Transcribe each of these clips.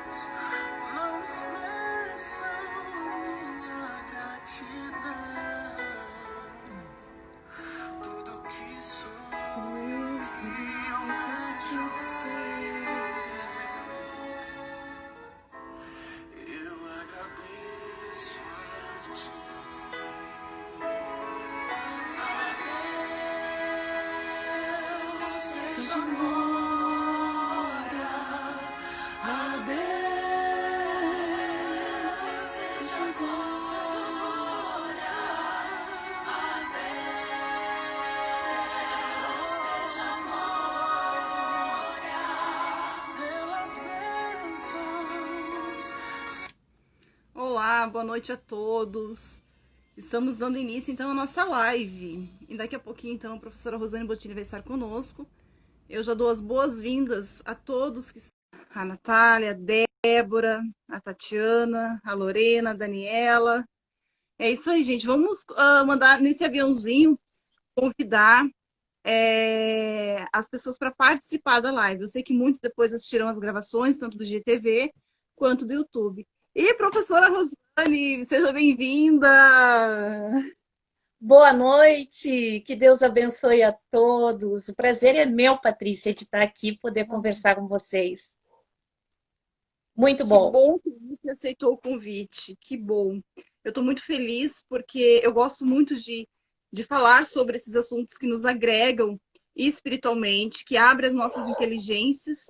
Não expressa minha gratidão. Tudo que sou e que almejo ser, eu agradeço a ti. A Deus seja a glória, a Deus seja a glória, a Deus seja a glória pelas bênçãos. Olá, boa noite a todos. Estamos dando início então à nossa live. E daqui a pouquinho então a professora Rosane Bottini vai estar conosco. Eu já dou as boas-vindas a todos que a Natália, a Débora, a Tatiana, a Lorena, a Daniela. É isso aí, gente. Vamos mandar nesse aviãozinho convidar as pessoas para participar da live. Eu sei que muitos depois assistirão as gravações, tanto do GTV quanto do YouTube. E professora Rosane, seja bem-vinda! Boa noite, que Deus abençoe a todos. O prazer é meu, Patrícia, de estar aqui e poder conversar com vocês. Muito Que bom. bom que você aceitou o convite, que bom. Eu estou muito feliz porque eu gosto muito de falar sobre esses assuntos que nos agregam espiritualmente, que abrem as nossas inteligências.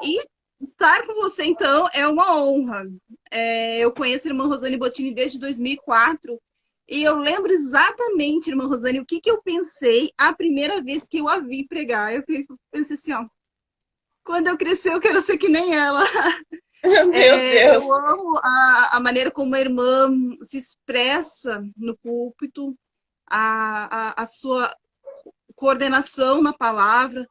E estar com você, então, é uma honra. Eu conheço a irmã Rosane Bottini desde 2004 e eu lembro exatamente, irmã Rosane, o que eu pensei a primeira vez que eu a vi pregar. Eu pensei assim, ó, quando eu crescer eu quero ser que nem ela. Meu Deus. Eu amo a maneira como a irmã se expressa no púlpito, a sua coordenação na palavra,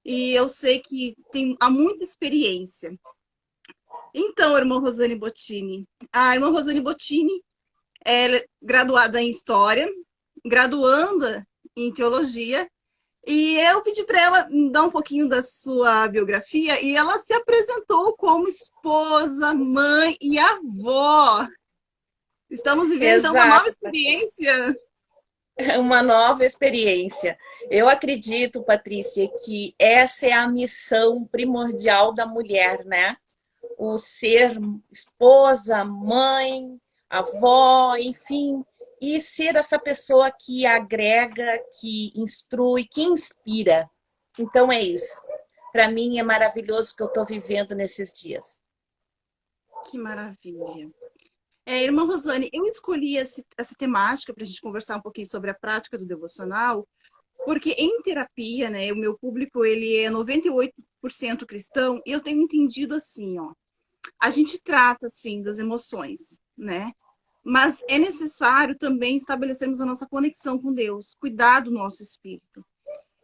e eu sei que há muita experiência. Então, irmã Rosane Bottini, a irmã Rosane Bottini é graduada em História, graduanda em Teologia, e eu pedi para ela dar um pouquinho da sua biografia, e ela se apresentou como esposa, mãe e avó. Estamos vivendo, então, uma nova experiência. Uma nova experiência. Eu acredito, Patrícia, que essa é a missão primordial da mulher, né? O ser esposa, mãe, avó, enfim, e ser essa pessoa que agrega, que instrui, que inspira. Então é isso. Para mim é maravilhoso o que eu estou vivendo nesses dias. Que maravilha. Irmã Rosane, eu escolhi essa temática para a gente conversar um pouquinho sobre a prática do devocional, porque em terapia, né, o meu público ele é 98% cristão, e eu tenho entendido assim, ó, a gente trata, sim, das emoções, né? Mas é necessário também estabelecermos a nossa conexão com Deus, cuidar do nosso espírito.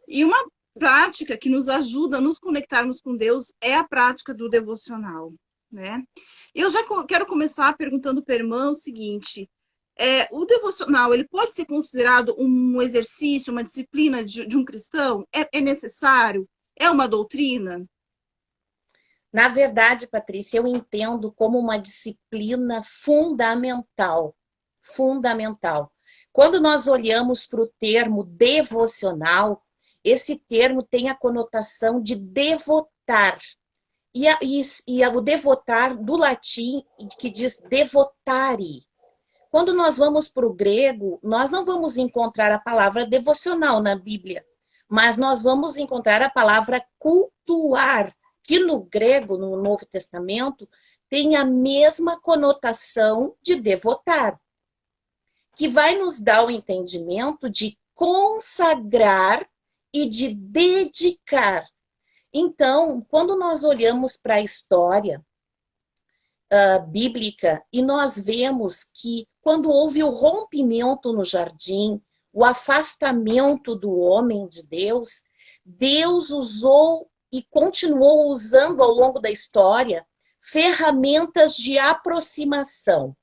E uma prática que nos ajuda a nos conectarmos com Deus é a prática do devocional, né? Eu já quero começar perguntando para a irmã o seguinte: o devocional ele pode ser considerado um exercício, uma disciplina de um cristão? É necessário? É uma doutrina? Na verdade, Patrícia, eu entendo como uma disciplina fundamental. Fundamental. Quando nós olhamos para o termo devocional, esse termo tem a conotação de devotar. O devotar do latim, que diz devotare. Quando nós vamos para o grego, nós não vamos encontrar a palavra devocional na Bíblia, mas nós vamos encontrar a palavra cultuar, que no grego, no Novo Testamento, tem a mesma conotação de devotar, que vai nos dar o entendimento de consagrar e de dedicar. Então, quando nós olhamos para a história bíblica e nós vemos que quando houve o rompimento no jardim, o afastamento do homem de Deus, Deus usou e continuou usando ao longo da história ferramentas de aproximação.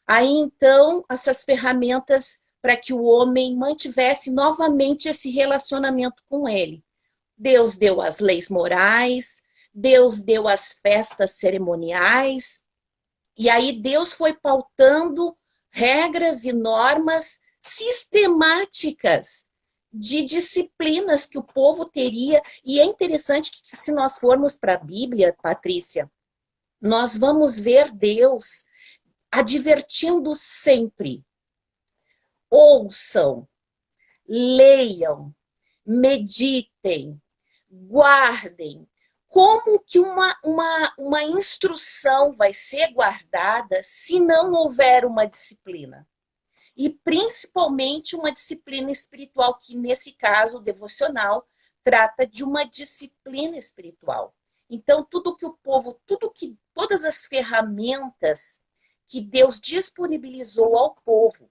Aí, então, essas ferramentas para que o homem mantivesse novamente esse relacionamento com ele. Deus deu as leis morais, Deus deu as festas cerimoniais, e aí Deus foi pautando regras e normas sistemáticas de disciplinas que o povo teria. E é interessante que, se nós formos para a Bíblia, Patrícia, nós vamos ver Deus advertindo sempre: ouçam, leiam, meditem, guardem. Como que uma instrução vai ser guardada se não houver uma disciplina? E principalmente uma disciplina espiritual, que nesse caso, o devocional, trata de uma disciplina espiritual. Então, todas as ferramentas que Deus disponibilizou ao povo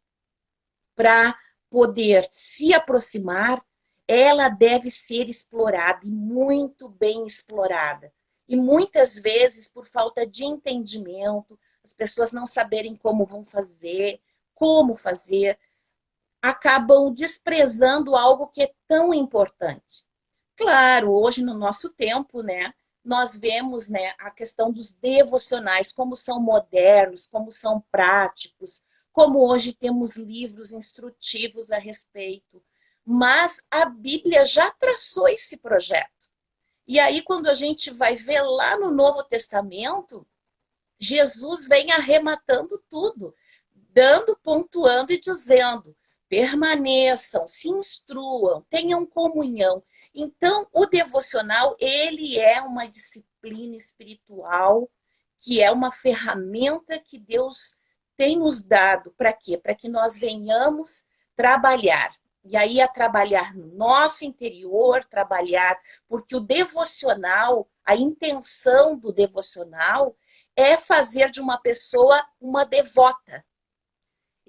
para poder se aproximar, ela deve ser explorada, e muito bem explorada. E muitas vezes, por falta de entendimento, as pessoas não saberem como vão fazer, como fazer, acabam desprezando algo que é tão importante. Claro, hoje no nosso tempo, né, nós vemos, né, a questão dos devocionais, como são modernos, como são práticos, como hoje temos livros instrutivos a respeito. Mas a Bíblia já traçou esse projeto. E aí, quando a gente vai ver lá no Novo Testamento, Jesus vem arrematando tudo, pontuando e dizendo: permaneçam, se instruam, tenham comunhão. Então, o devocional, ele é uma disciplina espiritual, que é uma ferramenta que Deus tem nos dado. Para quê? Para que nós venhamos trabalhar. E aí, a trabalhar no nosso interior, porque o devocional, a intenção do devocional é fazer de uma pessoa uma devota.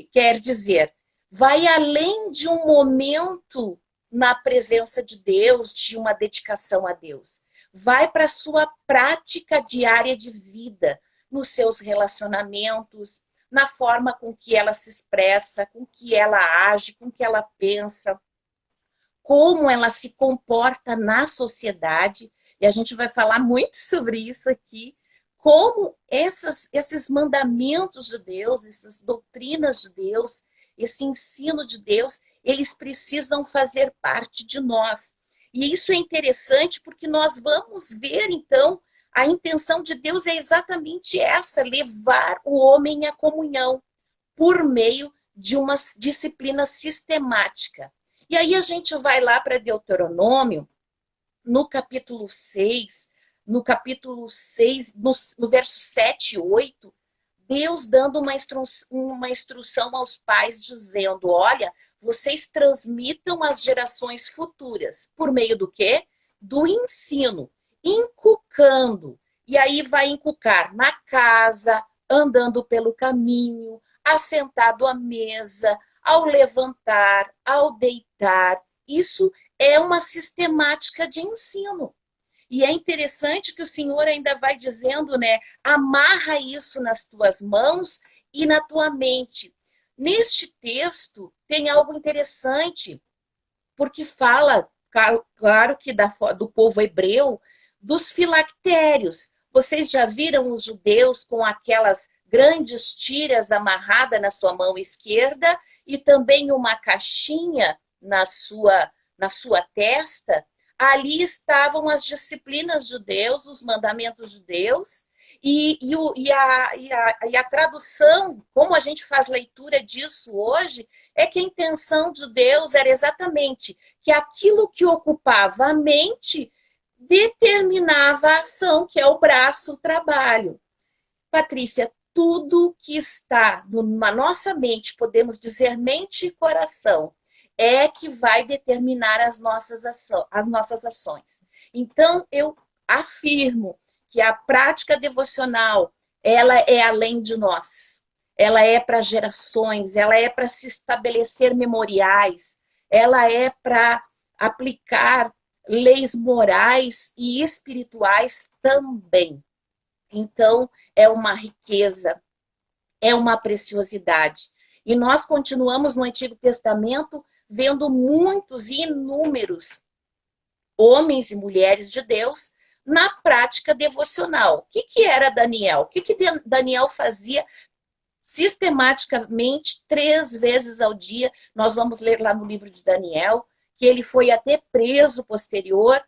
Quer dizer, vai além de um momento na presença de Deus, de uma dedicação a Deus. Vai para a sua prática diária de vida, nos seus relacionamentos, na forma com que ela se expressa, com que ela age, com que ela pensa, como ela se comporta na sociedade. E a gente vai falar muito sobre isso aqui, como esses mandamentos de Deus, essas doutrinas de Deus, esse ensino de Deus, eles precisam fazer parte de nós. E isso é interessante porque nós vamos ver, então, a intenção de Deus é exatamente essa: levar o homem à comunhão por meio de uma disciplina sistemática. E aí a gente vai lá para Deuteronômio, no capítulo 6, no verso 7 e 8, Deus dando uma instrução aos pais, dizendo: olha, vocês transmitam às gerações futuras. Por meio do quê? Do ensino, inculcando. E aí vai inculcar na casa, andando pelo caminho, assentado à mesa, ao levantar, ao deitar. Isso é uma sistemática de ensino. E é interessante que o Senhor ainda vai dizendo, né? Amarra isso nas tuas mãos e na tua mente. Neste texto tem algo interessante, porque fala, claro que do povo hebreu, dos filactérios. Vocês já viram os judeus com aquelas grandes tiras amarradas na sua mão esquerda e também uma caixinha na sua testa? Ali estavam as disciplinas de Deus, os mandamentos de Deus, e a tradução, como a gente faz leitura disso hoje, é que a intenção de Deus era exatamente que aquilo que ocupava a mente determinava a ação, que é o braço, o trabalho. Patrícia, tudo que está na nossa mente, podemos dizer mente e coração, é que vai determinar as nossas ações. Então, eu afirmo que a prática devocional, ela é além de nós. Ela é para gerações, ela é para se estabelecer memoriais, ela é para aplicar leis morais e espirituais também. Então, é uma riqueza, é uma preciosidade. E nós continuamos no Antigo Testamento vendo muitos e inúmeros homens e mulheres de Deus na prática devocional. O que era Daniel? O que Daniel fazia sistematicamente 3 vezes ao dia? Nós vamos ler lá no livro de Daniel que ele foi até preso posterior,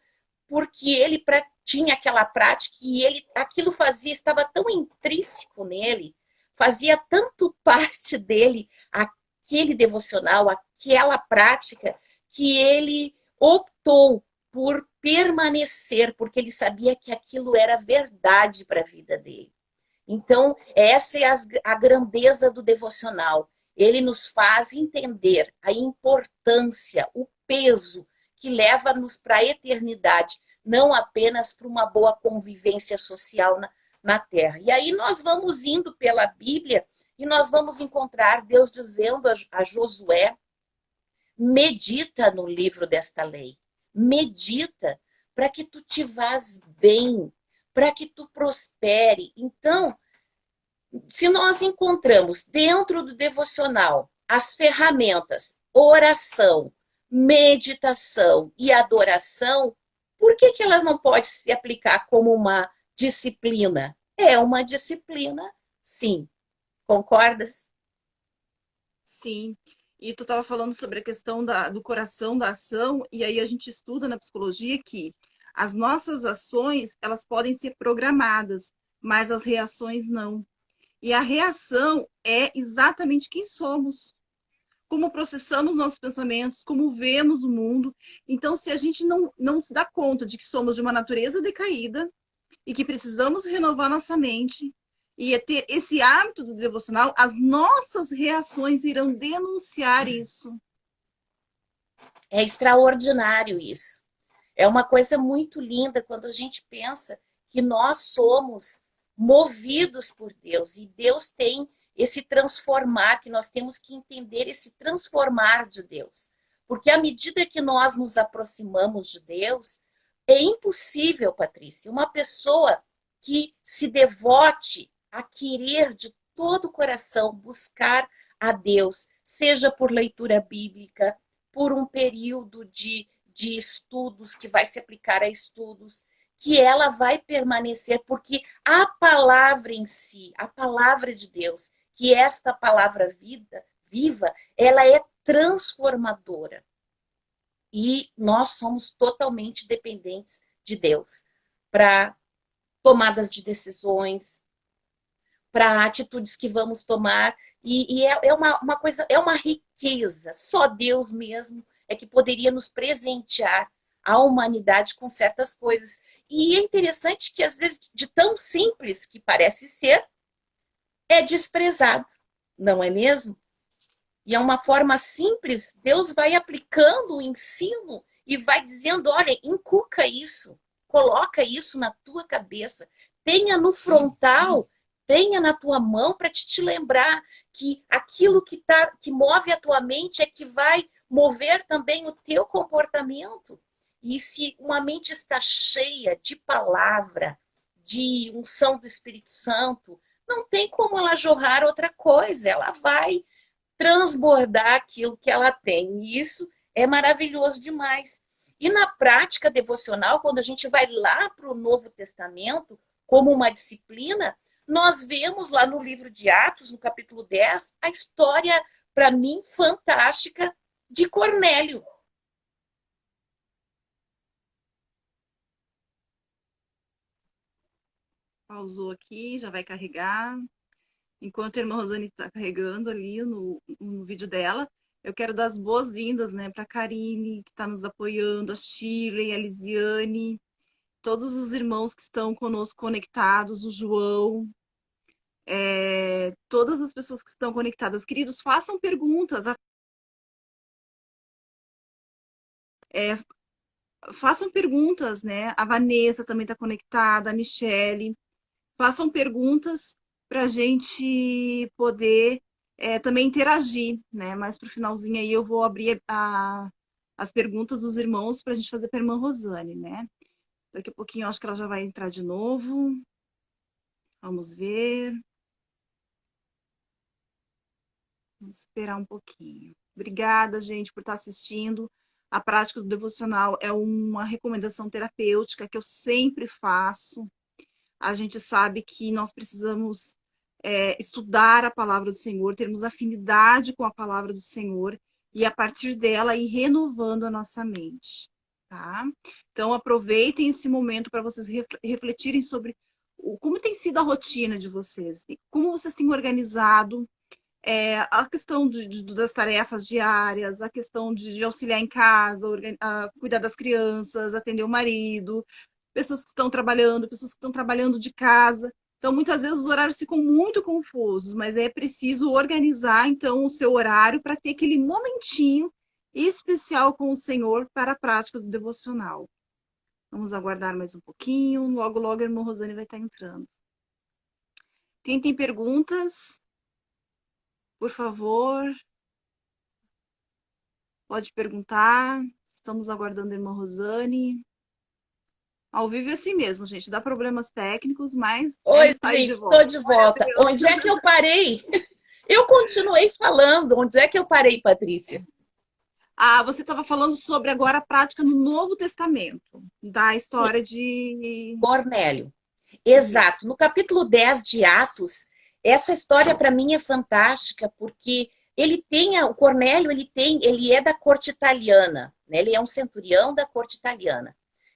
porque ele tinha aquela prática e aquilo estava tão intrínseco nele, fazia tanto parte dele, aquele devocional, aquela prática, que ele optou por permanecer, porque ele sabia que aquilo era verdade para a vida dele. Então, essa é a grandeza do devocional. Ele nos faz entender a importância, o peso que leva-nos para a eternidade, não apenas para uma boa convivência social na Terra. E aí nós vamos indo pela Bíblia e nós vamos encontrar Deus dizendo a Josué: medita no livro desta lei, medita para que tu te vás bem, para que tu prospere. Então, se nós encontramos dentro do devocional as ferramentas oração, meditação e adoração, por que elas não podem se aplicar como uma disciplina? É uma disciplina, sim. Concordas? Sim. E tu estava falando sobre a questão do coração da ação, e aí a gente estuda na psicologia que as nossas ações, elas podem ser programadas, mas as reações não. E a reação é exatamente quem somos, como processamos nossos pensamentos, como vemos o mundo. Então, se a gente não se dá conta de que somos de uma natureza decaída e que precisamos renovar nossa mente e ter esse hábito do devocional, as nossas reações irão denunciar isso. É extraordinário isso. É uma coisa muito linda quando a gente pensa que nós somos movidos por Deus e Deus tem esse transformar, que nós temos que entender esse transformar de Deus. Porque à medida que nós nos aproximamos de Deus, é impossível, Patrícia, uma pessoa que se devote a querer de todo o coração buscar a Deus, seja por leitura bíblica, por um período de estudos, que vai se aplicar a estudos, que ela vai permanecer, porque a palavra em si, a palavra de Deus, que esta palavra viva, ela é transformadora. E nós somos totalmente dependentes de Deus para tomadas de decisões, para atitudes que vamos tomar. E é uma coisa, é uma riqueza. Só Deus mesmo é que poderia nos presentear a humanidade com certas coisas. E é interessante que, às vezes, de tão simples que parece ser, é desprezado, não é mesmo? E é uma forma simples, Deus vai aplicando o ensino e vai dizendo: olha, inculca isso, coloca isso na tua cabeça, tenha no frontal, tenha na tua mão para te lembrar que aquilo que move a tua mente é que vai mover também o teu comportamento. E se uma mente está cheia de palavra, de unção do Espírito Santo, não tem como ela jorrar outra coisa, ela vai transbordar aquilo que ela tem. E isso é maravilhoso demais. E na prática devocional, quando a gente vai lá para o Novo Testamento, como uma disciplina, nós vemos lá no livro de Atos, no capítulo 10, a história, para mim, fantástica de Cornélio. Pausou aqui, já vai carregar. Enquanto a irmã Rosane está carregando ali no vídeo dela, eu quero dar as boas-vindas, né, para a Karine, que está nos apoiando, a Shirley, a Lisiane, todos os irmãos que estão conosco conectados, o João, todas as pessoas que estão conectadas. Queridos, façam perguntas. Façam perguntas, né? A Vanessa também está conectada, a Michele. Façam perguntas para a gente poder também interagir, né? Mas para o finalzinho aí eu vou abrir as perguntas dos irmãos para a gente fazer para a irmã Rosane, né? Daqui a pouquinho eu acho que ela já vai entrar de novo. Vamos ver. Vamos esperar um pouquinho. Obrigada, gente, por estar assistindo. A prática do devocional é uma recomendação terapêutica que eu sempre faço. A gente sabe que nós precisamos estudar a palavra do Senhor, termos afinidade com a palavra do Senhor e a partir dela ir renovando a nossa mente, tá? Então aproveitem esse momento para vocês refletirem sobre como tem sido a rotina de vocês, como vocês têm organizado a questão das tarefas diárias, a questão de auxiliar em casa, cuidar das crianças, atender o marido, pessoas que estão trabalhando, pessoas que estão trabalhando de casa. Então, muitas vezes os horários ficam muito confusos, mas é preciso organizar, então, o seu horário para ter aquele momentinho especial com o Senhor para a prática do devocional. Vamos aguardar mais um pouquinho, logo, logo a irmã Rosane vai estar entrando. Quem tem perguntas? Por favor, pode perguntar. Estamos aguardando a irmã Rosane. Ao vivo é assim mesmo, gente. Dá problemas técnicos, mas ela Oi, está aí de gente, volta. estou de volta. Onde é que eu parei? Eu continuei falando. Onde é que eu parei, Patrícia? Você estava falando sobre agora a prática no Novo Testamento, da história de Cornélio. Exato. No capítulo 10 de Atos, essa história para mim é fantástica, porque o Cornélio, ele é da corte italiana, né? Ele é um centurião da corte italiana.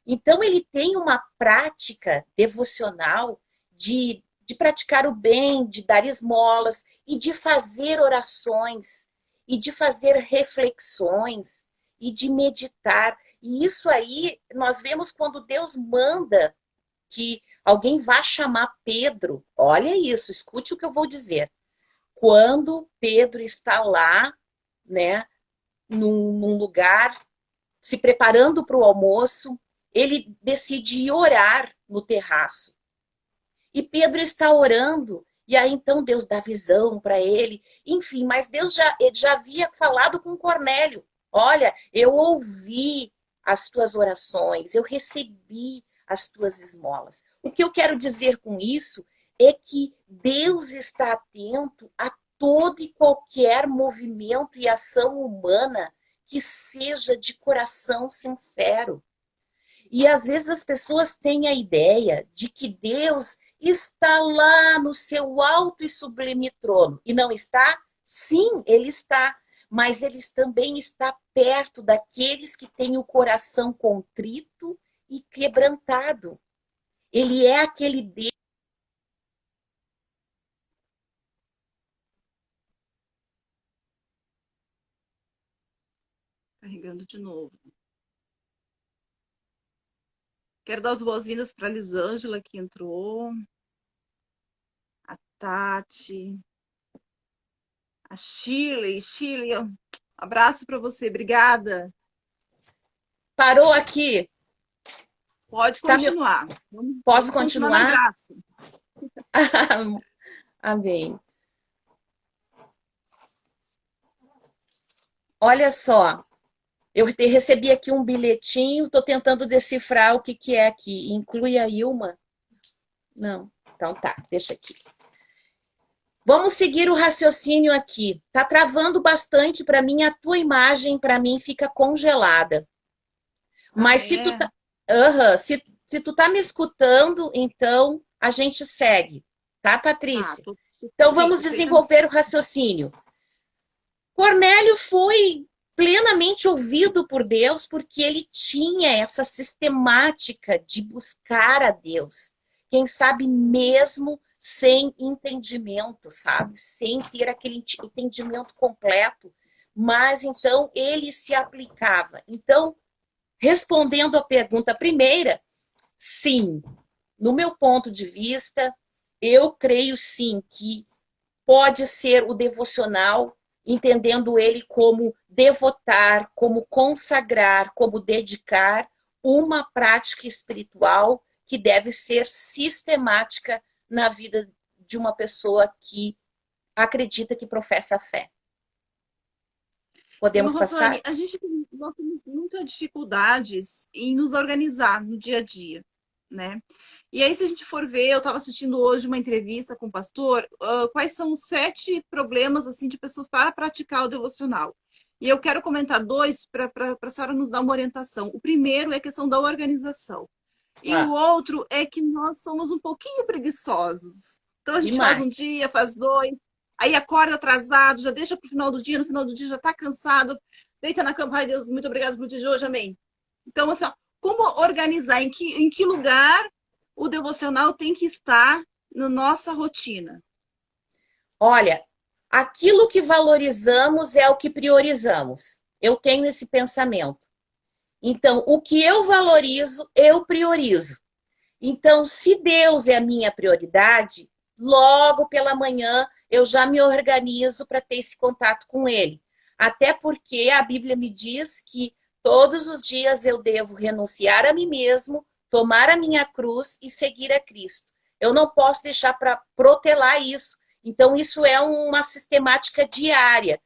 Então, ele tem uma prática devocional de praticar o bem, de dar esmolas e de fazer orações e de fazer reflexões e de meditar. E isso aí nós vemos quando Deus manda que alguém vá chamar Pedro. Olha isso, escute o que eu vou dizer. Quando Pedro está lá, né, num lugar, se preparando para o almoço, ele decide ir orar no terraço. E Pedro está orando, e aí então Deus dá visão para ele. Enfim, mas Deus já havia falado com Cornélio. Olha, eu ouvi as tuas orações, eu recebi as tuas esmolas. O que eu quero dizer com isso é que Deus está atento a todo e qualquer movimento e ação humana que seja de coração sincero. E às vezes as pessoas têm a ideia de que Deus está lá no seu alto e sublime trono. E não está? Sim, ele está. Mas ele também está perto daqueles que têm o coração contrito e quebrantado. Ele é aquele Deus. Carregando de novo. Quero dar as boas-vindas para a Lisângela, que entrou. A Tati. A Shirley. Shirley, abraço para você. Obrigada. Parou aqui. Pode continuar. Posso vamos continuar? Na graça. Amém. Olha só. Eu recebi aqui um bilhetinho, estou tentando decifrar o que é aqui. Inclui a Ilma? Não. Então tá, deixa aqui. Vamos seguir o raciocínio aqui. Tá travando bastante para mim, a tua imagem para mim fica congelada. Mas se tu tá, se tu tá me escutando, então a gente segue, tá, Patrícia? Então vamos desenvolver o raciocínio. Cornélio foi plenamente ouvido por Deus porque ele tinha essa sistemática de buscar a Deus. Quem sabe mesmo sem entendimento, sabe? Sem ter aquele entendimento completo. Mas então ele se aplicava. Então, respondendo à pergunta primeira, sim, no meu ponto de vista, eu creio sim que pode ser o devocional, entendendo ele como devotar, como consagrar, como dedicar uma prática espiritual que deve ser sistemática na vida de uma pessoa que acredita, que professa a fé. Podemos passar? Rosane, nós temos muitas dificuldades em nos organizar no dia a dia, né? E aí, se a gente for ver, eu estava assistindo hoje uma entrevista com o pastor, quais são os 7 problemas assim de pessoas para praticar o devocional. E eu quero comentar dois para a senhora nos dar uma orientação. O primeiro é a questão da organização. E o outro é que nós somos um pouquinho preguiçosos. Então a gente faz Demais. um dia, faz dois, aí acorda atrasado, já deixa para o final do dia, no final do dia já está cansado, deita na cama, ai Deus, muito obrigado pelo dia de hoje, amém. Então, assim, ó, como organizar, em que lugar o devocional tem que estar na nossa rotina? Olha, aquilo que valorizamos é o que priorizamos. Eu tenho esse pensamento. Então, o que eu valorizo, eu priorizo. Então, se Deus é a minha prioridade, logo pela manhã eu já me organizo para ter esse contato com Ele. Até porque a Bíblia me diz que todos os dias eu devo renunciar a mim mesmo, tomar a minha cruz e seguir a Cristo. Eu não posso deixar para protelar isso. Então, isso é uma sistemática diária.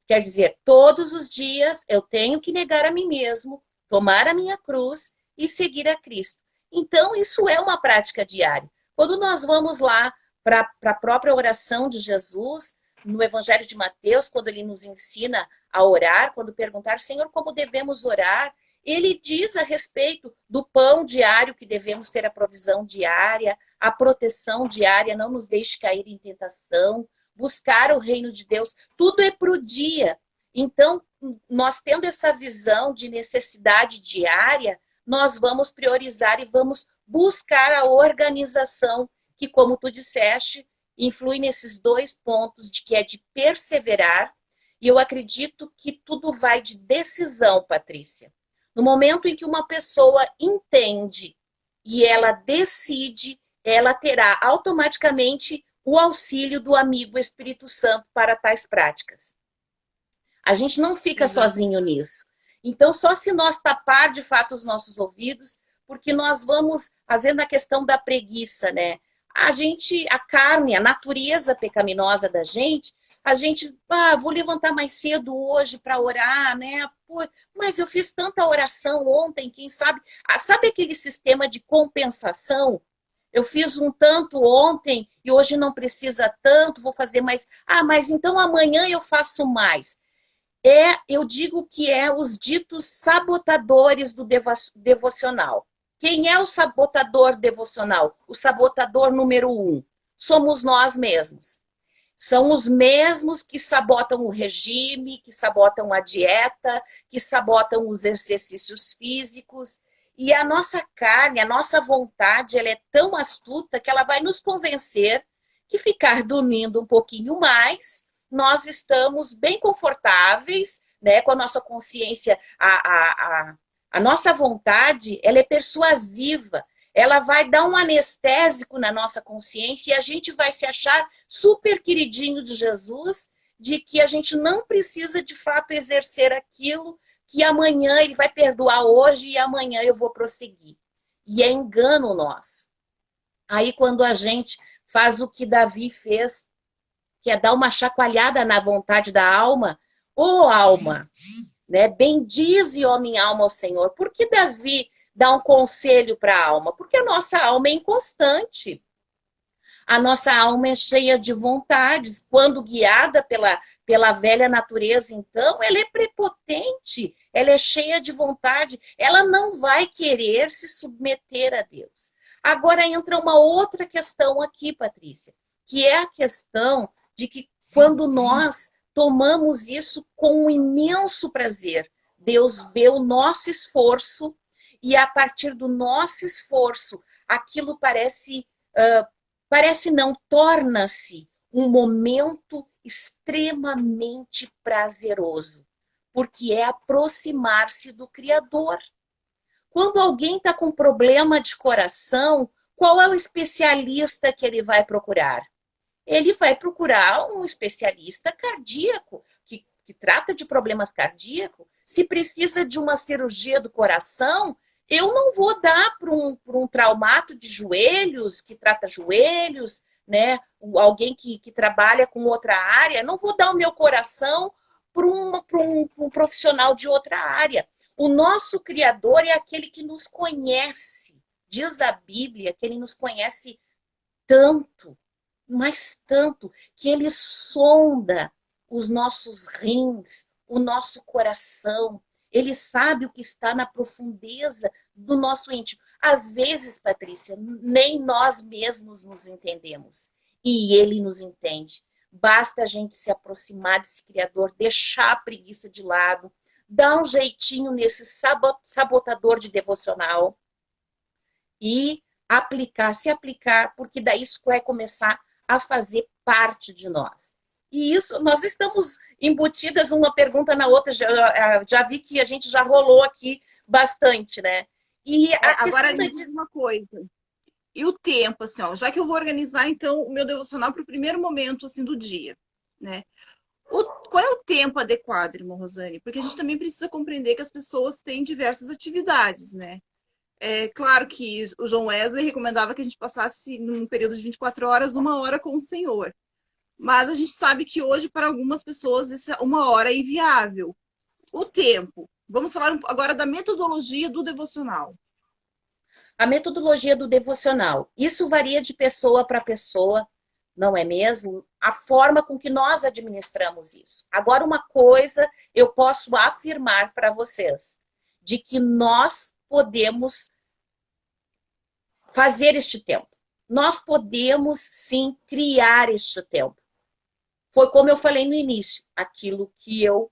Quer dizer, todos os dias eu tenho que negar a mim mesmo, tomar a minha cruz e seguir a Cristo. Então, isso é uma prática diária. Quando nós vamos lá para a própria oração de Jesus, no Evangelho de Mateus, quando ele nos ensina a orar, quando perguntar, Senhor, como devemos orar? Ele diz a respeito do pão diário, que devemos ter a provisão diária, a proteção diária, não nos deixe cair em tentação, buscar o reino de Deus, tudo é para o dia. Então, nós tendo essa visão de necessidade diária, nós vamos priorizar e vamos buscar a organização que, como tu disseste, influi nesses dois pontos de que é de perseverar, e eu acredito que tudo vai de decisão, Patrícia. No momento em que uma pessoa entende e ela decide, ela terá automaticamente o auxílio do amigo Espírito Santo para tais práticas. A gente não fica Exato. sozinho nisso. Então, só se nós tapar de fato os nossos ouvidos, porque nós vamos fazendo a questão da preguiça, né? A carne, a natureza pecaminosa da gente, a gente, vou levantar mais cedo hoje para orar, né? Pô, mas eu fiz tanta oração ontem, quem sabe? Sabe aquele sistema de compensação? Eu fiz um tanto ontem e hoje não precisa tanto, vou fazer mais. Mas então amanhã eu faço mais. Eu digo que é os ditos sabotadores do devocional. Quem é o sabotador devocional? O sabotador número 1. Somos nós mesmos. São os mesmos que sabotam o regime, que sabotam a dieta, que sabotam os exercícios físicos. E a nossa carne, a nossa vontade, ela é tão astuta que ela vai nos convencer que ficar dormindo um pouquinho mais, nós estamos bem confortáveis, né, com a nossa consciência, a nossa vontade, ela é persuasiva, ela vai dar um anestésico na nossa consciência e a gente vai se achar super queridinho de Jesus, de que a gente não precisa de fato exercer aquilo que amanhã ele vai perdoar hoje e amanhã eu vou prosseguir. E é engano nosso. Aí quando a gente faz o que Davi fez, que é dar uma chacoalhada na vontade da alma, alma, né? Bendize, ó minha alma, ao Senhor. Por que Davi dá um conselho para a alma? Porque a nossa alma é inconstante. A nossa alma é cheia de vontades. Quando guiada pela velha natureza, então, ela é prepotente, ela é cheia de vontade, ela não vai querer se submeter a Deus. Agora entra uma outra questão aqui, Patrícia, que é a questão de que quando nós tomamos isso com um imenso prazer, Deus vê o nosso esforço e a partir do nosso esforço, aquilo torna-se um momento extremamente prazeroso, porque é aproximar-se do Criador. Quando alguém está com problema de coração, qual é o especialista que ele vai procurar? Ele vai procurar um especialista cardíaco, que trata de problemas cardíacos. Se precisa de uma cirurgia do coração, eu não vou dar para um traumato de joelhos, que trata joelhos, né? Alguém que trabalha com outra área, não vou dar o meu coração para um profissional de outra área. O nosso Criador é aquele que nos conhece. Diz a Bíblia que ele nos conhece tanto, mas tanto, que ele sonda os nossos rins, o nosso coração, ele sabe o que está na profundeza do nosso íntimo. Às vezes, Patrícia, nem nós mesmos nos entendemos. E ele nos entende. Basta a gente se aproximar desse Criador, deixar a preguiça de lado, dar um jeitinho nesse sabotador de devocional e se aplicar, porque daí isso vai começar a fazer parte de nós. E isso, nós estamos embutidas uma pergunta na outra, já vi que a gente já rolou aqui bastante, né? E agora me diz uma coisa. E o tempo, assim, ó, já que eu vou organizar, então, o meu devocional para o primeiro momento, assim, do dia, né? Qual é o tempo adequado, irmã Rosane? Porque a gente também precisa compreender que as pessoas têm diversas atividades, né? É claro que o John Wesley recomendava que a gente passasse, num período de 24 horas, 1 hora com o Senhor. Mas a gente sabe que hoje, para algumas pessoas, essa 1 hora é inviável. O tempo. Vamos falar agora da metodologia do devocional. A metodologia do devocional. Isso varia de pessoa para pessoa, não é mesmo? A forma com que nós administramos isso. Agora, uma coisa eu posso afirmar para vocês, de que nós podemos fazer este tempo. Nós podemos, sim, criar este tempo. Foi como eu falei no início, aquilo que eu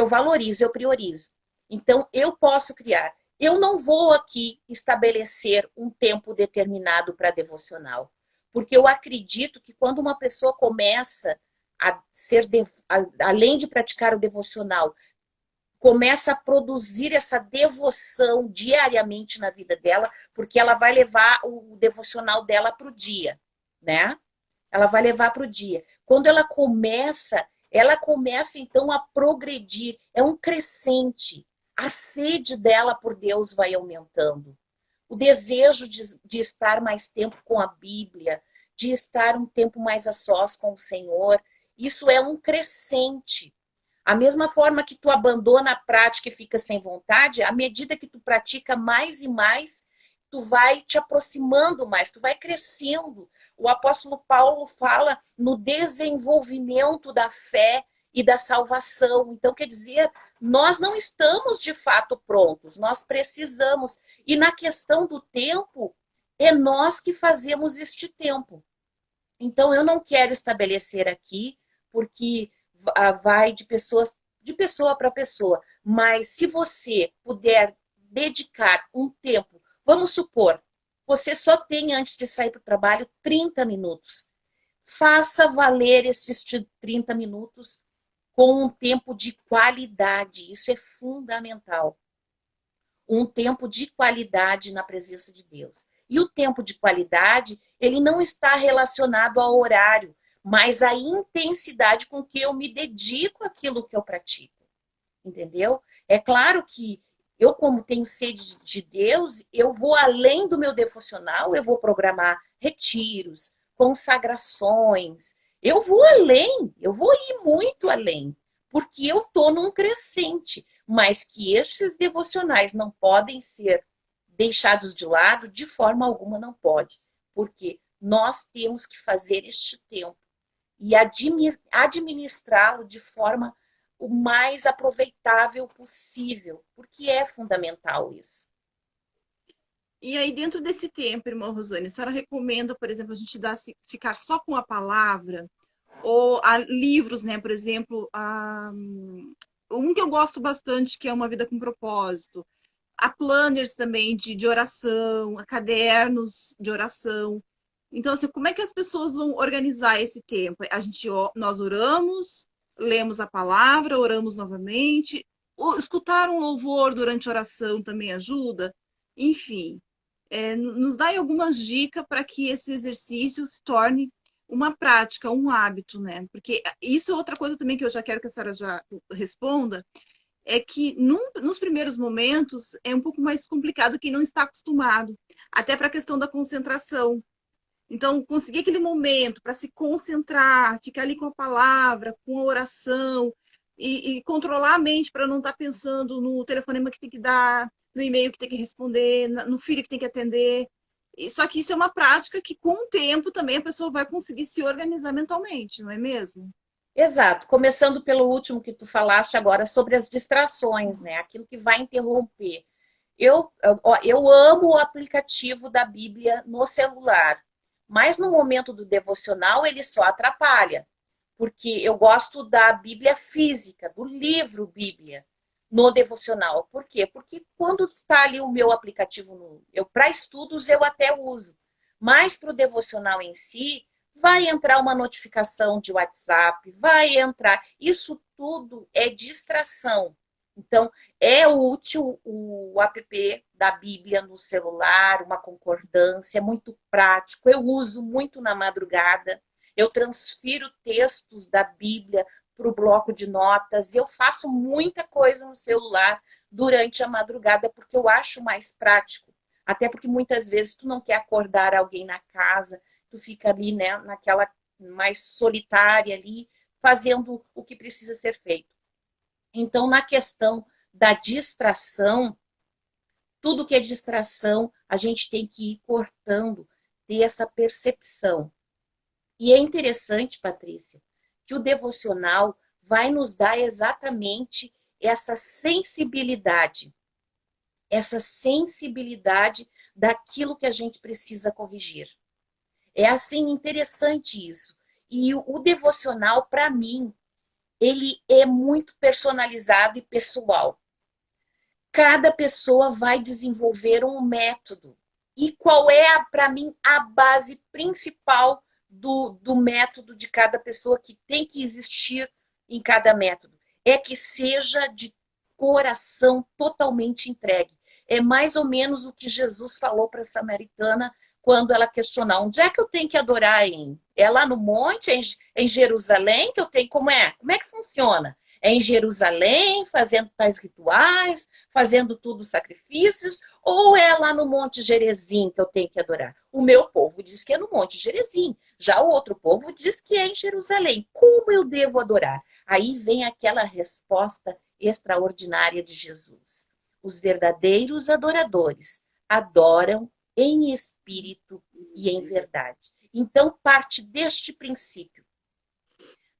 valorizo, eu priorizo. Então, eu posso criar. Eu não vou aqui estabelecer um tempo determinado para devocional, porque eu acredito que quando uma pessoa começa a ser, além de praticar o devocional, começa a produzir essa devoção diariamente na vida dela, porque ela vai levar o devocional dela para o dia, né? Ela vai levar para o dia. Quando ela começa então a progredir, é um crescente. A sede dela por Deus vai aumentando. O desejo de estar mais tempo com a Bíblia, de estar um tempo mais a sós com o Senhor, isso é um crescente. A mesma forma que tu abandona a prática e fica sem vontade, à medida que tu pratica mais e mais, tu vai te aproximando mais, tu vai crescendo. O apóstolo Paulo fala no desenvolvimento da fé e da salvação. Então, quer dizer, nós não estamos de fato prontos, nós precisamos. E na questão do tempo, é nós que fazemos este tempo. Então, eu não quero estabelecer aqui, porque vai de pessoa para pessoa. Mas se você puder dedicar um tempo, vamos supor, você só tem, antes de sair para o trabalho, 30 minutos. Faça valer esses 30 minutos com um tempo de qualidade. Isso é fundamental. Um tempo de qualidade na presença de Deus. E o tempo de qualidade, ele não está relacionado ao horário, mas à intensidade com que eu me dedico àquilo que eu pratico. Entendeu? É claro que eu, como tenho sede de Deus, eu vou além do meu devocional, eu vou programar retiros, consagrações. Eu vou além, eu vou ir muito além, porque eu estou num crescente, mas que estes devocionais não podem ser deixados de lado, de forma alguma não pode, porque nós temos que fazer este tempo e administrá-lo de forma o mais aproveitável possível, porque é fundamental isso. E aí, dentro desse tempo, irmã Rosane, a senhora recomenda, por exemplo, a gente ficar só com a palavra, ou livros, né? Por exemplo, um que eu gosto bastante, que é Uma Vida com Propósito, há planners também de oração, há cadernos de oração. Então, assim, como é que as pessoas vão organizar esse tempo? Nós oramos, lemos a palavra, oramos novamente, escutar um louvor durante a oração também ajuda. Enfim, nos dá aí algumas dicas para que esse exercício se torne uma prática, um hábito, né? Porque isso é outra coisa também que eu já quero que a senhora já responda, é que nos primeiros momentos é um pouco mais complicado quem não está acostumado, até para a questão da concentração. Então, conseguir aquele momento para se concentrar, ficar ali com a palavra, com a oração, e controlar a mente para não estar pensando no telefonema que tem que dar, no e-mail que tem que responder, no filho que tem que atender. Só que isso é uma prática que, com o tempo, também a pessoa vai conseguir se organizar mentalmente, não é mesmo? Exato. Começando pelo último que tu falaste agora sobre as distrações, né? Aquilo que vai interromper. Eu amo o aplicativo da Bíblia no celular, mas no momento do devocional ele só atrapalha, porque eu gosto da Bíblia física, do livro Bíblia, no devocional. Por quê? Porque quando está ali o meu aplicativo, para estudos eu até uso, mas para o devocional em si, vai entrar uma notificação de WhatsApp, vai entrar. Isso tudo é distração. Então, é útil o app da Bíblia no celular, uma concordância, é muito prático. Eu uso muito na madrugada. Eu transfiro textos da Bíblia para o bloco de notas. Eu faço muita coisa no celular durante a madrugada porque eu acho mais prático. Até porque muitas vezes tu não quer acordar alguém na casa, tu fica ali, né, naquela mais solitária ali, fazendo o que precisa ser feito. Então, na questão da distração, tudo que é distração, a gente tem que ir cortando, ter essa percepção. E é interessante, Patrícia, que o devocional vai nos dar exatamente essa sensibilidade daquilo que a gente precisa corrigir. É assim interessante isso. E o devocional, para mim, ele é muito personalizado e pessoal. Cada pessoa vai desenvolver um método. E qual é, para mim, a base principal do método de cada pessoa que tem que existir em cada método? É que seja de coração totalmente entregue. É mais ou menos o que Jesus falou para a samaritana quando ela questionar, onde é que eu tenho que adorar em? É lá no monte, é em Jerusalém que eu tenho, como é? Como é que funciona? É em Jerusalém, fazendo tais rituais, fazendo tudo sacrifícios, ou é lá no Monte Gerezim que eu tenho que adorar? O meu povo diz que é no Monte Gerezim, já o outro povo diz que é em Jerusalém. Como eu devo adorar? Aí vem aquela resposta extraordinária de Jesus. Os verdadeiros adoradores adoram em espírito e em verdade. Então, parte deste princípio.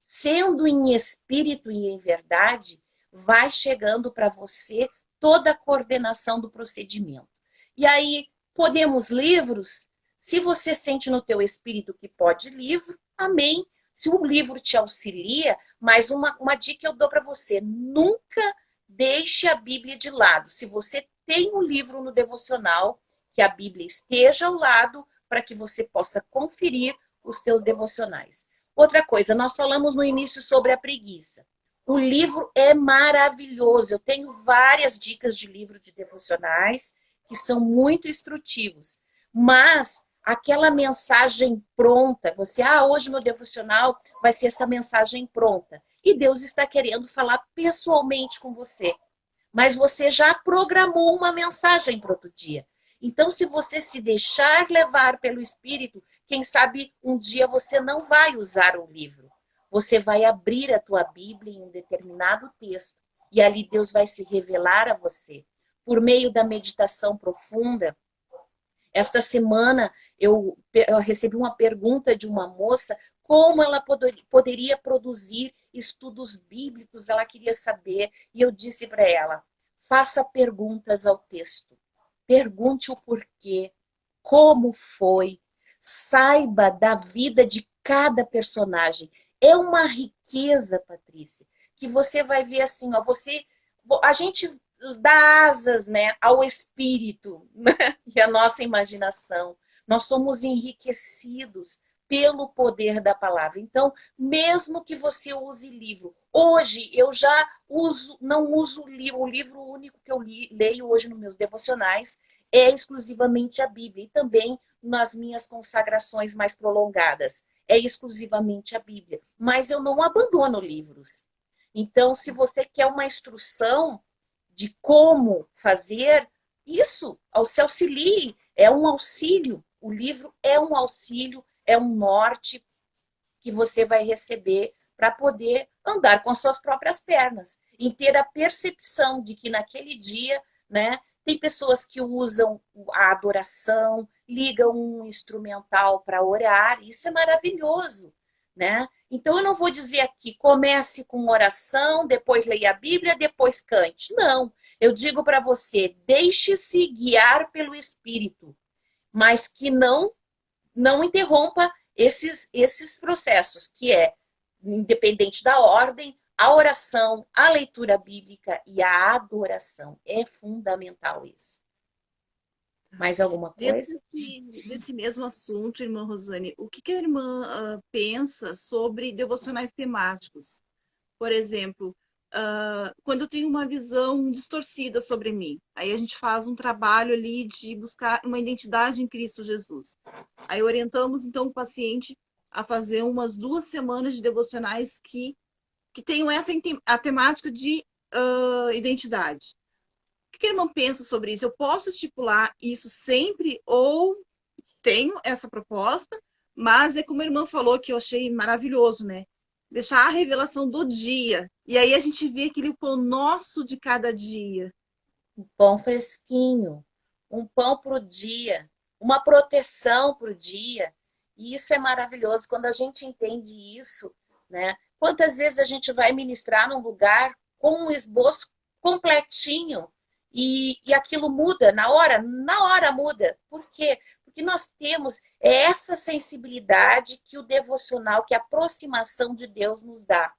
Sendo em espírito e em verdade, vai chegando para você toda a coordenação do procedimento. E aí, podemos livros? Se você sente no teu espírito que pode livro, amém. Se o livro te auxilia, mas uma dica eu dou para você, nunca deixe a Bíblia de lado. Se você tem um livro no devocional, que a Bíblia esteja ao lado para que você possa conferir os teus devocionais. Outra coisa, nós falamos no início sobre a preguiça. O livro é maravilhoso. Eu tenho várias dicas de livro de devocionais que são muito instrutivos. Mas aquela mensagem pronta, hoje meu devocional vai ser essa mensagem pronta. E Deus está querendo falar pessoalmente com você. Mas você já programou uma mensagem para outro dia. Então, se você se deixar levar pelo Espírito, quem sabe um dia você não vai usar o livro. Você vai abrir a tua Bíblia em um determinado texto e ali Deus vai se revelar a você. Por meio da meditação profunda, esta semana eu recebi uma pergunta de uma moça como ela poderia produzir estudos bíblicos, ela queria saber, e eu disse para ela, faça perguntas ao texto. Pergunte o porquê, como foi, saiba da vida de cada personagem. É uma riqueza, Patrícia, que você vai ver assim, ó, a gente dá asas, né, ao espírito, né, e à nossa imaginação. Nós somos enriquecidos pelo poder da palavra. Então, mesmo que você use livro, hoje eu já não uso o livro único que eu leio hoje nos meus devocionais é exclusivamente a Bíblia e também nas minhas consagrações mais prolongadas é exclusivamente a Bíblia, mas eu não abandono livros. Então, se você quer uma instrução de como fazer isso, se auxilie, é um auxílio. O livro é um auxílio, é um norte que você vai receber para poder andar com as suas próprias pernas, em ter a percepção de que naquele dia, né, tem pessoas que usam a adoração, ligam um instrumental para orar, isso é maravilhoso, né? Então, eu não vou dizer aqui, comece com oração, depois leia a Bíblia, depois cante. Não. Eu digo para você, deixe-se guiar pelo Espírito, mas que não interrompa esses processos, que é, independente da ordem, a oração, a leitura bíblica e a adoração. É fundamental isso. Mais alguma coisa? Dentro desse mesmo assunto, irmã Rosane, o que a irmã pensa sobre devocionais temáticos? Por exemplo, quando eu tenho uma visão distorcida sobre mim, aí a gente faz um trabalho ali de buscar uma identidade em Cristo Jesus. Aí orientamos, então, o paciente a fazer umas 2 semanas de devocionais que tenham a temática de identidade. O que a irmã pensa sobre isso? Eu posso estipular isso sempre ou tenho essa proposta, mas é como a irmã falou que eu achei maravilhoso, né? Deixar a revelação do dia. E aí a gente vê aquele pão nosso de cada dia. Um pão fresquinho, um pão para o dia, uma proteção para o dia. E isso é maravilhoso quando a gente entende isso, né? Quantas vezes a gente vai ministrar num lugar com um esboço completinho e aquilo muda na hora muda. Por quê? Porque nós temos essa sensibilidade que o devocional, que a aproximação de Deus nos dá.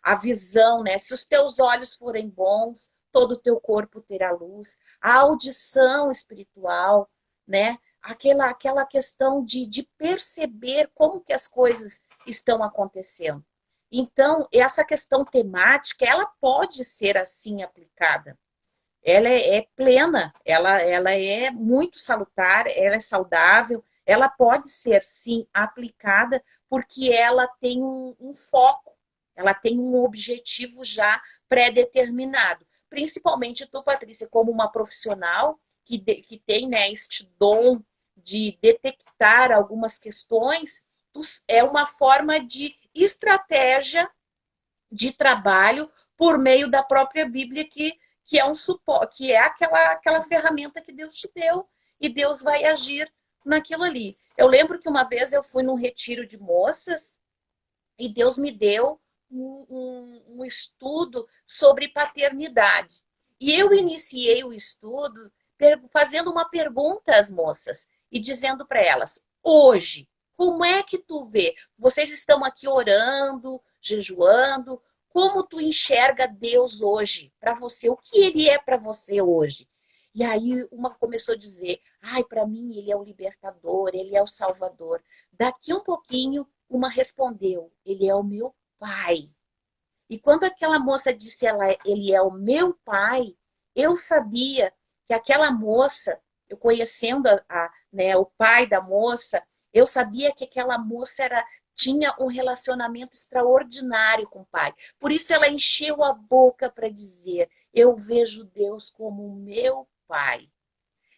A visão, né? Se os teus olhos forem bons, todo o teu corpo terá luz. A audição espiritual, né? Aquela questão de perceber como que as coisas estão acontecendo. Então, essa questão temática, ela pode ser assim aplicada. Ela é plena, ela é muito salutar, ela é saudável, ela pode ser, sim, aplicada, porque ela tem um foco, ela tem um objetivo já pré-determinado. Principalmente tu, Patrícia, como uma profissional que tem, né, este dom de detectar algumas questões, é uma forma de estratégia de trabalho por meio da própria Bíblia, que é um suporte, que é aquela ferramenta que Deus te deu, e Deus vai agir naquilo ali. Eu lembro que uma vez eu fui num retiro de moças e Deus me deu um estudo sobre paternidade. E eu iniciei o estudo fazendo uma pergunta às moças e dizendo para elas: hoje, como é que tu vê? Vocês estão aqui orando, jejuando, como tu enxerga Deus hoje para você? O que ele é para você hoje? E aí uma começou a dizer: ai, para mim ele é o libertador, ele é o salvador. Daqui um pouquinho, uma respondeu: ele é o meu pai. E quando aquela moça disse ele é o meu pai, eu sabia que aquela moça, eu conhecendo né, o pai da moça, eu sabia que aquela moça tinha um relacionamento extraordinário com o pai. Por isso ela encheu a boca para dizer: eu vejo Deus como o meu pai.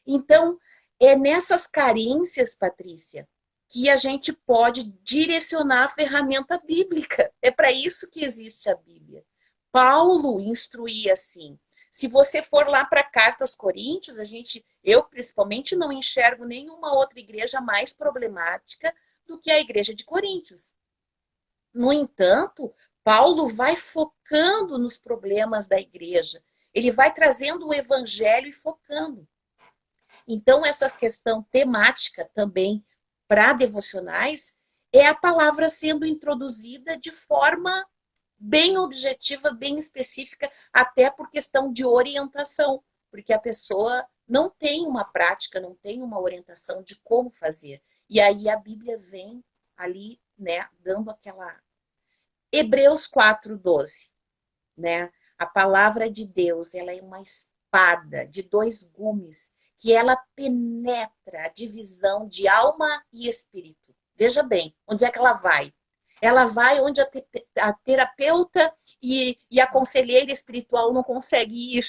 Então, é nessas carências, Patrícia, que a gente pode direcionar a ferramenta bíblica. É para isso que existe a Bíblia. Paulo instruía assim. Se você for lá para a carta aos Coríntios, eu principalmente não enxergo nenhuma outra igreja mais problemática do que a igreja de Coríntios. No entanto, Paulo vai focando nos problemas da igreja. Ele vai trazendo o evangelho e focando. Então, essa questão temática também para devocionais é a palavra sendo introduzida de forma bem objetiva, bem específica, até por questão de orientação, porque a pessoa não tem uma prática, não tem uma orientação de como fazer. E aí a Bíblia vem ali, né, dando aquela... Hebreus 4:12, né? A palavra de Deus, ela é uma espada de 2 gumes, que ela penetra a divisão de alma e espírito. Veja bem, onde é que ela vai? Ela vai onde a terapeuta e a conselheira espiritual não conseguem ir.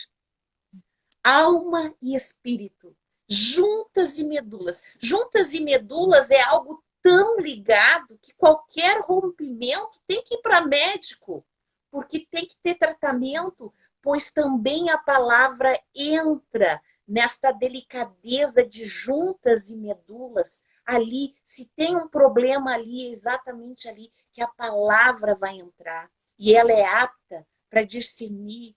Alma e espírito, juntas e medulas. Juntas e medulas é algo tão ligado que qualquer rompimento tem que ir para médico, porque tem que ter tratamento, pois também a palavra entra nesta delicadeza de juntas e medulas. Ali, se tem um problema ali, exatamente ali, porque a palavra vai entrar e ela é apta para discernir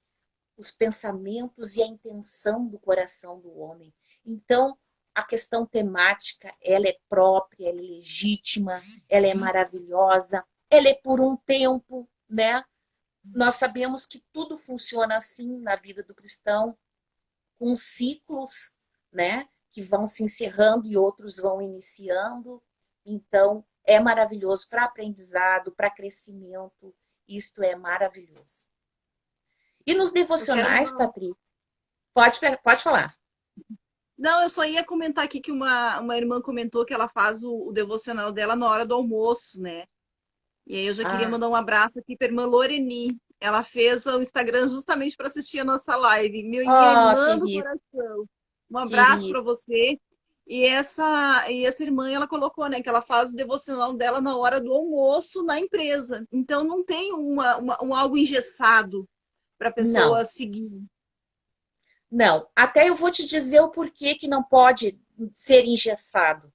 os pensamentos e a intenção do coração do homem. Então, a questão temática, ela é própria, ela é legítima, ela é maravilhosa, ela é por um tempo, né? Nós sabemos que tudo funciona assim na vida do cristão, com ciclos, né? Que vão se encerrando e outros vão iniciando. Então, é maravilhoso para aprendizado, para crescimento. Isto é maravilhoso. E nos Eu quero devocionais, uma. Patrícia, pode falar. Não, eu só ia comentar aqui que uma irmã comentou que ela faz o devocional dela na hora do almoço, né? E aí eu já queria Ah, mandar um abraço aqui para a irmã Loreni. Ela fez o Instagram justamente para assistir a nossa live. Meu oh, irmã do querido, coração. Um abraço querido. para você. E essa irmã, ela colocou, né, que ela faz o devocional dela na hora do almoço na empresa. Então não tem um algo engessado para a Não, pessoa seguir. não. Até eu vou te dizer o porquê que não pode ser engessado.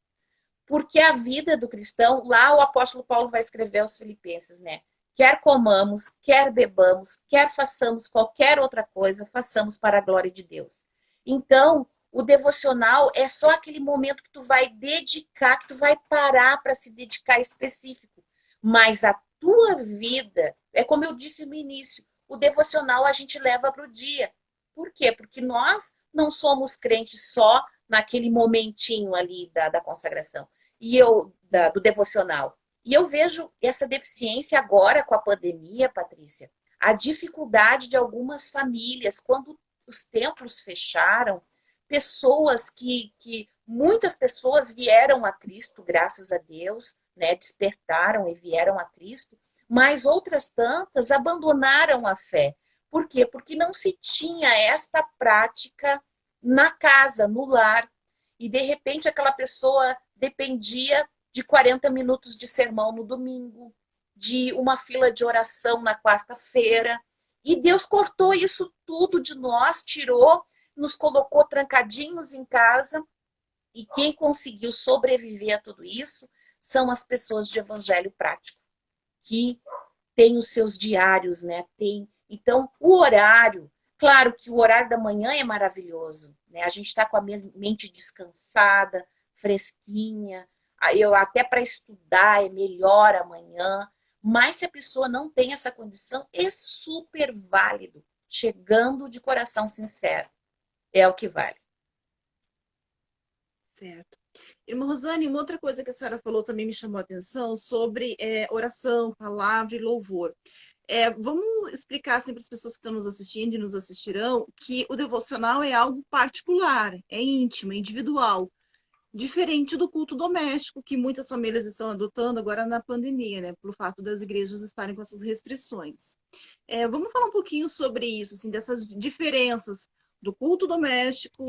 Porque a vida do cristão, lá o apóstolo Paulo vai escrever aos Filipenses, né? Quer comamos, quer bebamos, quer façamos qualquer outra coisa, façamos para a glória de Deus. Então, o devocional é só aquele momento que tu vai dedicar, que tu vai parar para se dedicar específico. Mas a tua vida, é como eu disse no início, o devocional a gente leva para o dia. Por quê? Porque nós não somos crentes só naquele momentinho ali da consagração do devocional. E eu vejo essa deficiência agora com a pandemia, Patrícia, a dificuldade de algumas famílias, quando os templos fecharam, muitas pessoas vieram a Cristo, graças a Deus, né, despertaram e vieram a Cristo, mas outras tantas abandonaram a fé. Por quê? Porque não se tinha esta prática na casa, no lar. E, de repente, aquela pessoa dependia de 40 minutos de sermão no domingo, de uma fila de oração na quarta-feira. E Deus cortou isso tudo de nós, tirou, nos colocou trancadinhos em casa. E quem conseguiu sobreviver a tudo isso são as pessoas de evangelho prático, que têm os seus diários, né? Então, o horário, claro que o horário da manhã é maravilhoso, né? A gente está com a mente descansada, fresquinha, eu até para estudar é melhor amanhã, mas se a pessoa não tem essa condição, é super válido, chegando de coração sincero, é o que vale. Certo. Irmã Rosane, uma outra coisa que a senhora falou também me chamou a atenção sobre oração, palavra e louvor. Vamos explicar assim, para as pessoas que estão nos assistindo e nos assistirão que o devocional é algo particular, é íntimo, é individual, diferente do culto doméstico que muitas famílias estão adotando agora na pandemia, né, pelo fato das igrejas estarem com essas restrições. Vamos falar um pouquinho sobre isso, assim, dessas diferenças do culto doméstico,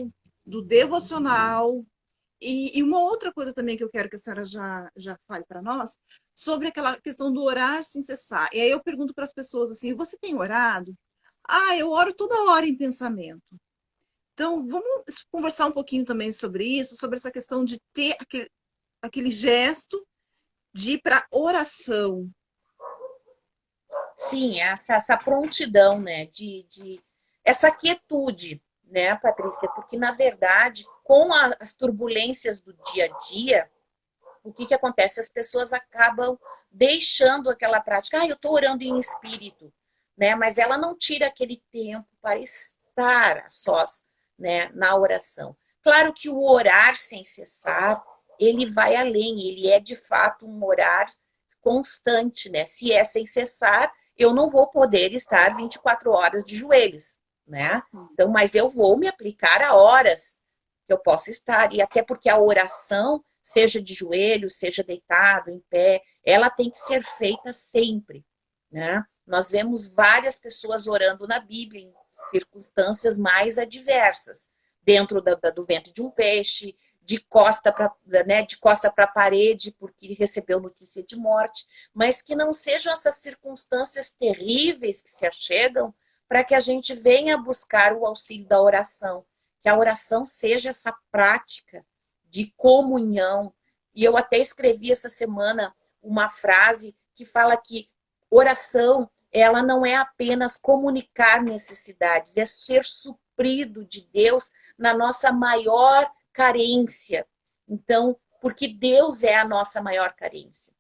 do devocional. E uma outra coisa também que eu quero que a senhora já fale para nós, sobre aquela questão do orar sem cessar. E aí eu pergunto para as pessoas assim: você tem orado? Ah, eu oro toda hora em pensamento. Então, vamos conversar um pouquinho também sobre isso, sobre essa questão de ter aquele gesto de ir para oração. Sim, essa prontidão, né, essa quietude, né, Patrícia? Porque, na verdade, com as turbulências do dia a dia, o que acontece? As pessoas acabam deixando aquela prática. Ah, eu estou orando em espírito, né? Mas ela não tira aquele tempo para estar a sós, né, na oração. Claro que o orar sem cessar, ele vai além, ele é de fato um orar constante, né? Se é sem cessar, eu não vou poder estar 24 horas de joelhos, né? Então, mas eu vou me aplicar a horas que eu possa estar, e até porque a oração, seja de joelho, seja deitado, em pé, ela tem que ser feita sempre, né? Nós vemos várias pessoas orando na Bíblia em circunstâncias mais adversas, dentro do ventre de um peixe, de costa para, né, de costa para a parede, porque recebeu notícia de morte, mas que não sejam essas circunstâncias terríveis que se achegam para que a gente venha buscar o auxílio da oração, que a oração seja essa prática de comunhão. E eu até escrevi essa semana uma frase que fala que oração, ela não é apenas comunicar necessidades, é ser suprido de Deus na nossa maior carência. Então, porque Deus é a nossa maior carência.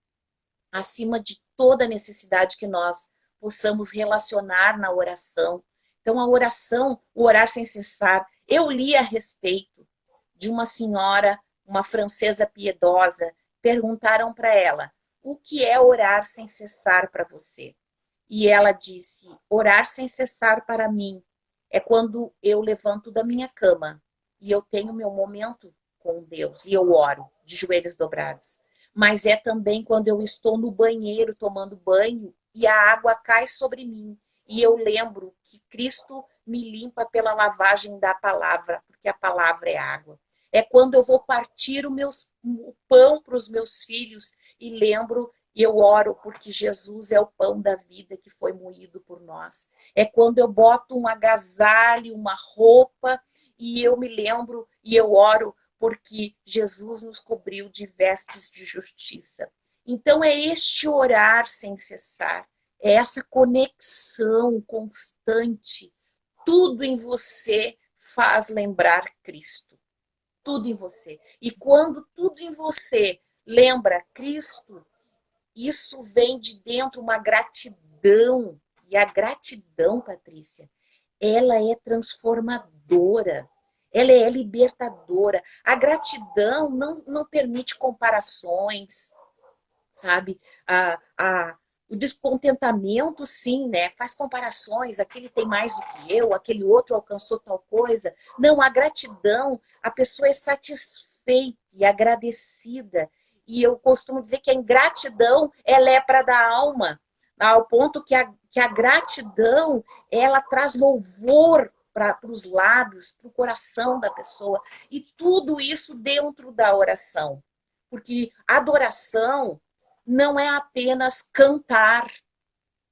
Acima de toda necessidade que nós possamos relacionar na oração. Então, a oração, o orar sem cessar. Eu li a respeito de uma senhora, uma francesa piedosa, perguntaram para ela, o que é orar sem cessar para você? E ela disse, orar sem cessar para mim é quando eu levanto da minha cama e eu tenho meu momento com Deus e eu oro de joelhos dobrados. Mas é também quando eu estou no banheiro tomando banho e a água cai sobre mim e eu lembro que Cristo me limpa pela lavagem da palavra, porque a palavra é água. É quando eu vou partir o pão para os meus filhos e lembro e eu oro porque Jesus é o pão da vida que foi moído por nós. É quando eu boto um agasalho, uma roupa e eu me lembro e eu oro porque Jesus nos cobriu de vestes de justiça. Então é este orar sem cessar, é essa conexão constante. Tudo em você faz lembrar Cristo. Tudo em você. E quando tudo em você lembra Cristo, isso vem de dentro uma gratidão. E a gratidão, Patrícia, ela é transformadora. Ela é libertadora. A gratidão não permite comparações, sabe? O descontentamento, sim, né? Faz comparações. Aquele tem mais do que eu, aquele outro alcançou tal coisa. Não, a gratidão, a pessoa é satisfeita e agradecida. E eu costumo dizer que a ingratidão é lepra da alma, ao ponto que a gratidão, ela traz louvor para os lábios, para o coração da pessoa. E tudo isso dentro da oração. Porque adoração não é apenas cantar.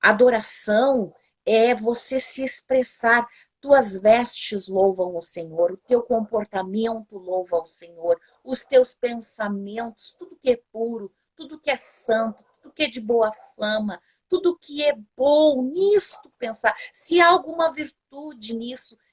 Adoração é você se expressar. Tuas vestes louvam o Senhor, o teu comportamento louva ao Senhor, os teus pensamentos, tudo que é puro, tudo que é santo, tudo que é de boa fama, tudo que é bom, nisto pensar. Se há alguma virtude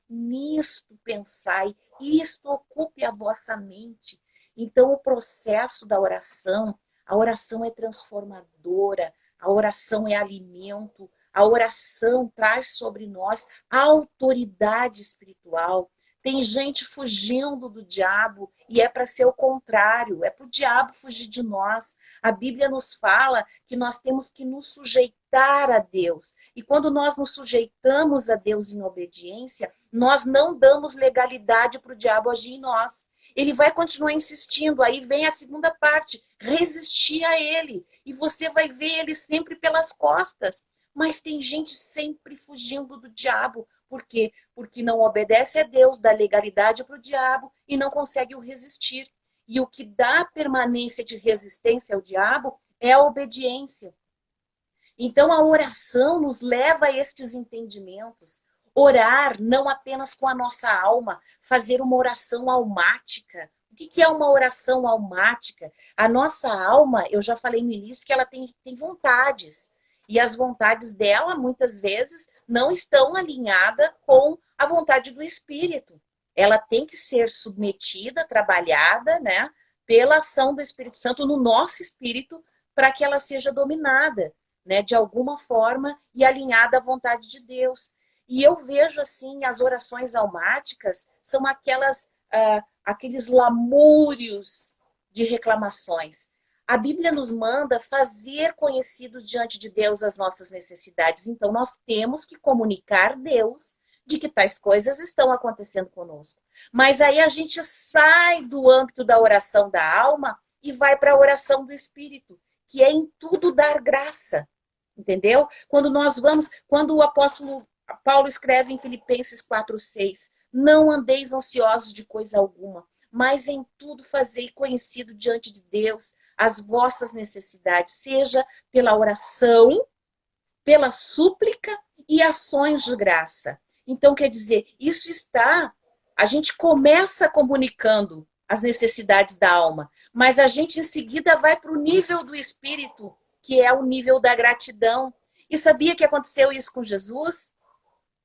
nisto pensai, isto ocupe a vossa mente. Então, o processo da oração, a oração é transformadora, a oração é alimento, a oração traz sobre nós a autoridade espiritual. Tem gente fugindo do diabo e é para ser o contrário, é para o diabo fugir de nós. A Bíblia nos fala que nós temos que nos sujeitar a Deus. E quando nós nos sujeitamos a Deus em obediência, nós não damos legalidade para o diabo agir em nós. Ele vai continuar insistindo, aí vem a segunda parte, resistir a ele. E você vai ver ele sempre pelas costas. Mas tem gente sempre fugindo do diabo. Por quê? Porque não obedece a Deus, dá legalidade para o diabo e não consegue o resistir. E o que dá permanência de resistência ao diabo é a obediência. Então a oração nos leva a estes entendimentos. Orar não apenas com a nossa alma, fazer uma oração almática. O que é uma oração almática? A nossa alma, eu já falei no início que ela tem vontades. E as vontades dela, muitas vezes, não estão alinhadas com a vontade do Espírito. Ela tem que ser submetida, trabalhada, né, pela ação do Espírito Santo no nosso espírito, para que ela seja dominada, né, de alguma forma e alinhada à vontade de Deus. E eu vejo, assim, as orações almáticas são aqueles lamúrios de reclamações. A Bíblia nos manda fazer conhecido diante de Deus as nossas necessidades. Então, nós temos que comunicar a Deus de que tais coisas estão acontecendo conosco. Mas aí a gente sai do âmbito da oração da alma e vai para a oração do Espírito, que é em tudo dar graça. Entendeu? Quando o apóstolo Paulo escreve em Filipenses 4:6, não andeis ansiosos de coisa alguma, mas em tudo fazei conhecido diante de Deus as vossas necessidades, seja pela oração, pela súplica e ações de graça. Então, quer dizer, a gente começa comunicando as necessidades da alma, mas a gente em seguida vai para o nível do espírito que é o nível da gratidão. E sabia que aconteceu isso com Jesus?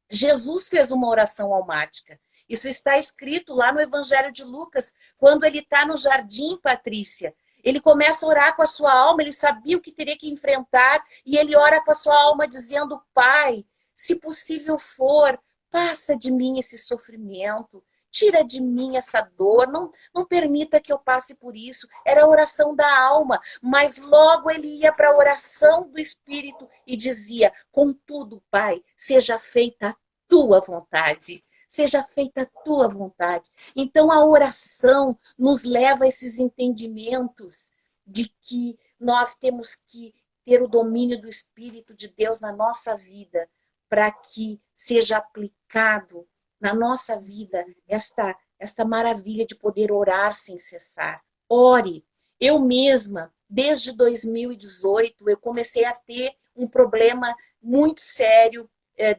Jesus fez uma oração almática. Isso está escrito lá no Evangelho de Lucas, quando ele está no jardim, Patrícia. Ele começa a orar com a sua alma, ele sabia o que teria que enfrentar, e ele ora com a sua alma dizendo: Pai, se possível for, passa de mim esse sofrimento, tira de mim essa dor, não permita que eu passe por isso. Era a oração da alma, mas logo ele ia para a oração do Espírito e dizia: contudo, Pai, seja feita a tua vontade. Seja feita a tua vontade. Então a oração nos leva a esses entendimentos de que nós temos que ter o domínio do Espírito de Deus na nossa vida, para que seja aplicado na nossa vida esta maravilha de poder orar sem cessar. Ore. Eu mesma, desde 2018, eu comecei a ter um problema muito sério,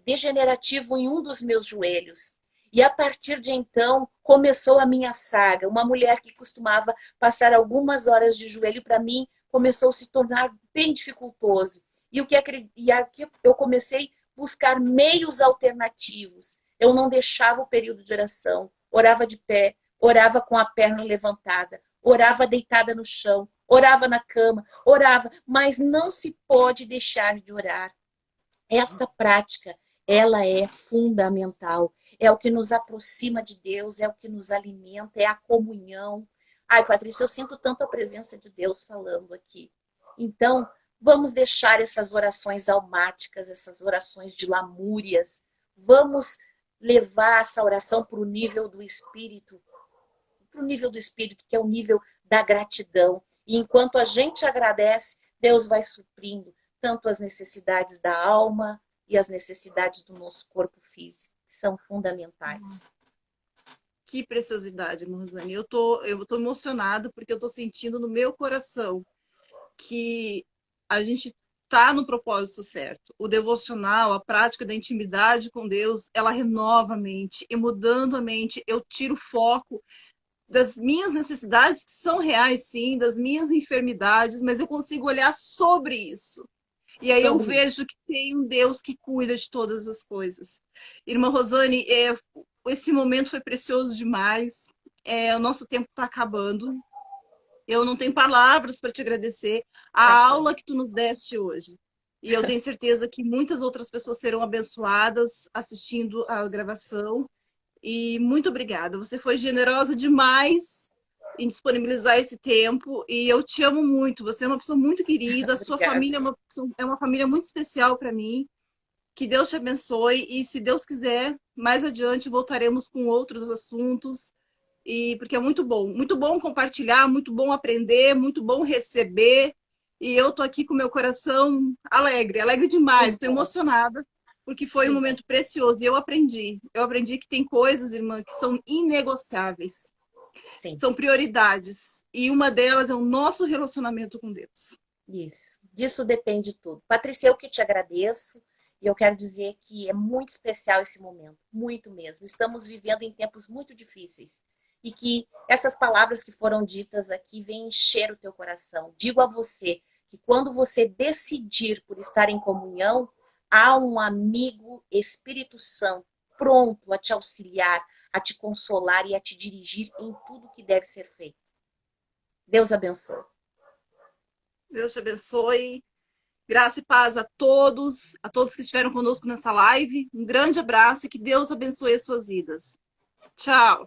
degenerativo em um dos meus joelhos. E a partir de então, começou a minha saga. Uma mulher que costumava passar algumas horas de joelho, para mim, começou a se tornar bem dificultoso. E aqui eu comecei a buscar meios alternativos. Eu não deixava o período de oração. Orava de pé, orava com a perna levantada, orava deitada no chão, orava na cama, orava. Mas não se pode deixar de orar. Esta prática, ela é fundamental. É o que nos aproxima de Deus, é o que nos alimenta, é a comunhão. Ai, Patrícia, eu sinto tanto a presença de Deus falando aqui. Então, vamos deixar essas orações almáticas, essas orações de lamúrias. Vamos levar essa oração para o nível do Espírito, que é o nível da gratidão. E enquanto a gente agradece, Deus vai suprindo tanto as necessidades da alma e as necessidades do nosso corpo físico, que são fundamentais. Que preciosidade, irmã Rosane. Eu tô emocionada porque eu tô sentindo no meu coração que a gente tá no propósito certo. O devocional, a prática da intimidade com Deus, ela renova a mente, e mudando a mente, eu tiro o foco das minhas necessidades, que são reais, sim, das minhas enfermidades, mas eu consigo olhar sobre isso. E aí eu vejo que tem um Deus que cuida de todas as coisas. Irmã Rosane, esse momento foi precioso demais. O nosso tempo está acabando. Eu não tenho palavras para te agradecer a aula que tu nos deste hoje. E eu tenho certeza que muitas outras pessoas serão abençoadas assistindo a gravação. E muito obrigada. Você foi generosa demais em disponibilizar esse tempo, e eu te amo muito. Você é uma pessoa muito querida, a sua família é uma família muito especial para mim. Que Deus te abençoe, e se Deus quiser, mais adiante voltaremos com outros assuntos, porque é muito bom compartilhar, muito bom aprender, muito bom receber, e eu tô aqui com meu coração alegre demais, estou emocionada, porque foi um momento precioso, e eu aprendi que tem coisas, irmã, que são inegociáveis. Sim. São prioridades. E uma delas é o nosso relacionamento com Deus. Isso. Disso depende tudo. Patrícia, eu que te agradeço. E eu quero dizer que é muito especial esse momento. Muito mesmo. Estamos vivendo em tempos muito difíceis. E que essas palavras que foram ditas aqui vêm encher o teu coração. Digo a você que quando você decidir por estar em comunhão, há um amigo Espírito Santo pronto a te auxiliar, a te consolar e a te dirigir em tudo que deve ser feito. Deus abençoe. Deus te abençoe. Graça e paz a todos que estiveram conosco nessa live. Um grande abraço e que Deus abençoe as suas vidas. Tchau.